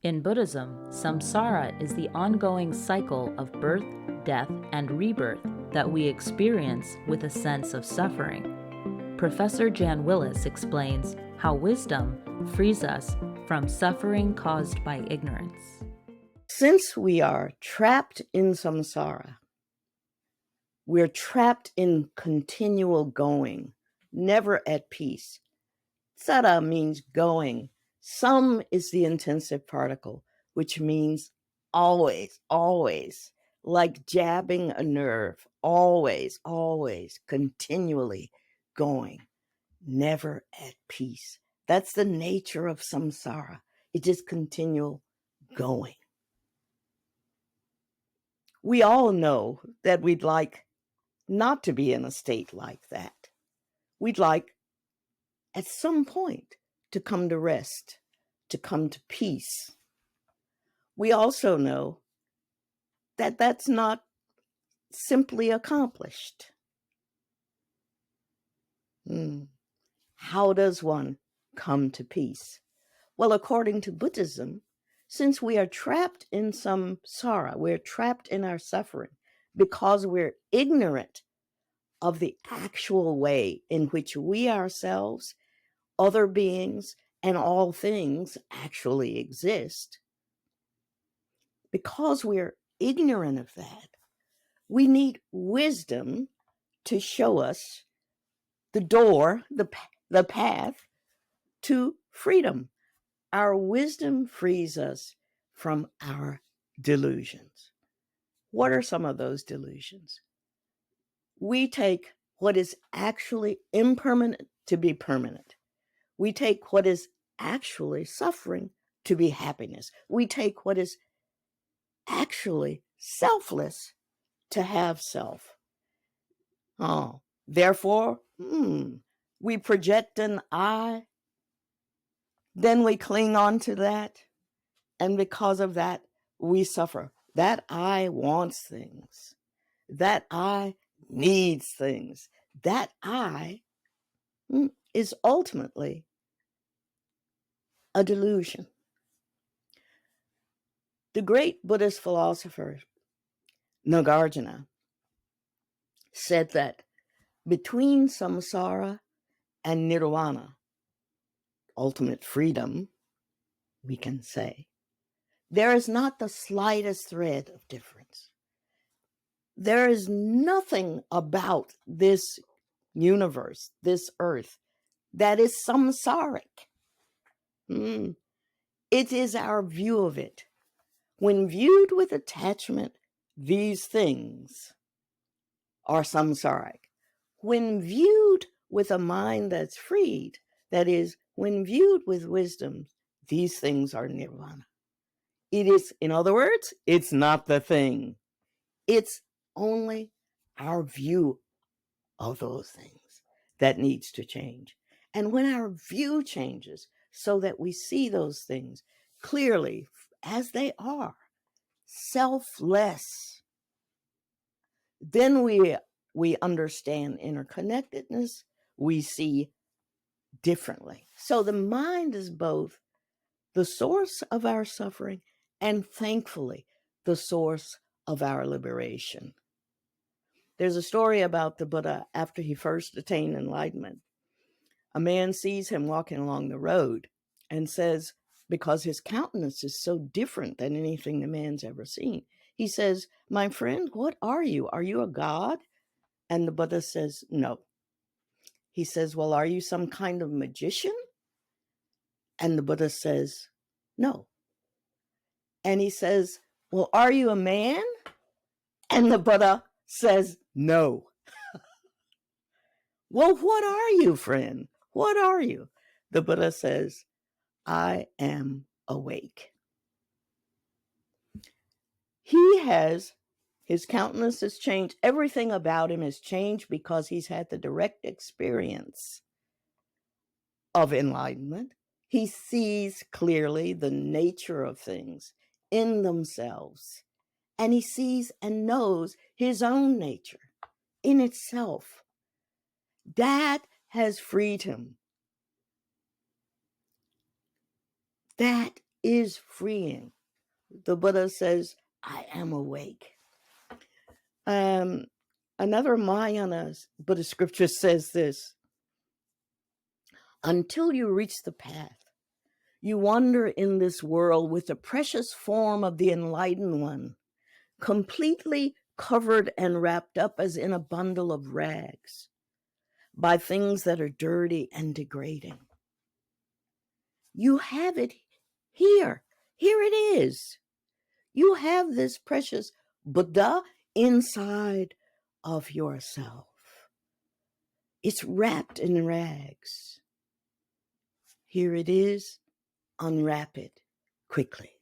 In Buddhism, samsara is the ongoing cycle of birth, death, and rebirth that we experience with a sense of suffering. Professor Jan Willis explains how wisdom frees us from suffering caused by ignorance. Since we are trapped in samsara, we're trapped in continual going, never at peace. Sara means going. Sam is the intensive particle, which means always, always, like jabbing a nerve, always, always, continually going, never at peace. That's the nature of samsara. It is continual going. We all know that we'd like not to be in a state like that. We'd like at some point to come to rest, to come to peace. We also know that that's not simply accomplished. How does one come to peace? Well, according to Buddhism, since we are trapped in samsara, we're trapped in our suffering because we're ignorant of the actual way in which we ourselves, other beings, and all things actually exist. Because we're ignorant of that, we need wisdom to show us the door, the path to freedom. Our wisdom frees us from our delusions. What are some of those delusions? We take what is actually impermanent to be permanent. We take what is actually suffering to be happiness. We take what is actually selfless to have self. Therefore, we project an I, then we cling on to that, and because of that, we suffer. That I wants things. That I needs things. That I is ultimately a delusion. The great Buddhist philosopher Nagarjuna said that between samsara and nirvana, ultimate freedom, we can say, there is not the slightest thread of difference. There is nothing about this universe, this earth, that is samsaric. It is our view of it. When viewed with attachment, these things are samsaric. When viewed with a mind that's freed, that is, when viewed with wisdom, these things are nirvana. It is, in other words, it's not the thing. It's only our view of those things that needs to change. And when our view changes so that we see those things clearly as they are, selfless, then we understand interconnectedness, we see differently. So the mind is both the source of our suffering and, thankfully, the source of our liberation. There's a story about the Buddha after he first attained enlightenment. A man sees him walking along the road and says, because his countenance is so different than anything the man's ever seen, he says, "My friend, what are you? Are you a god?" And the Buddha says, "No." He says, "Well, are you some kind of magician?" And the Buddha says, "No." And he says, "Well, are you a man?" And the Buddha says, "No." "Well, what are you, friend? What are you?" The Buddha says, "I am awake." His countenance has changed. Everything about him has changed because he's had the direct experience of enlightenment. He sees clearly the nature of things in themselves, and he sees and knows his own nature in itself. That has freed him. That is freeing. The Buddha says, I am awake. Another Mahayana Buddhist scripture says this: until you reach the path, you wander in this world with the precious form of the enlightened one, completely covered and wrapped up as in a bundle of rags by things that are dirty and degrading. You have it here. Here it is. You have this precious Buddha inside of yourself. It's wrapped in rags. Here it is. Unwrap it quickly.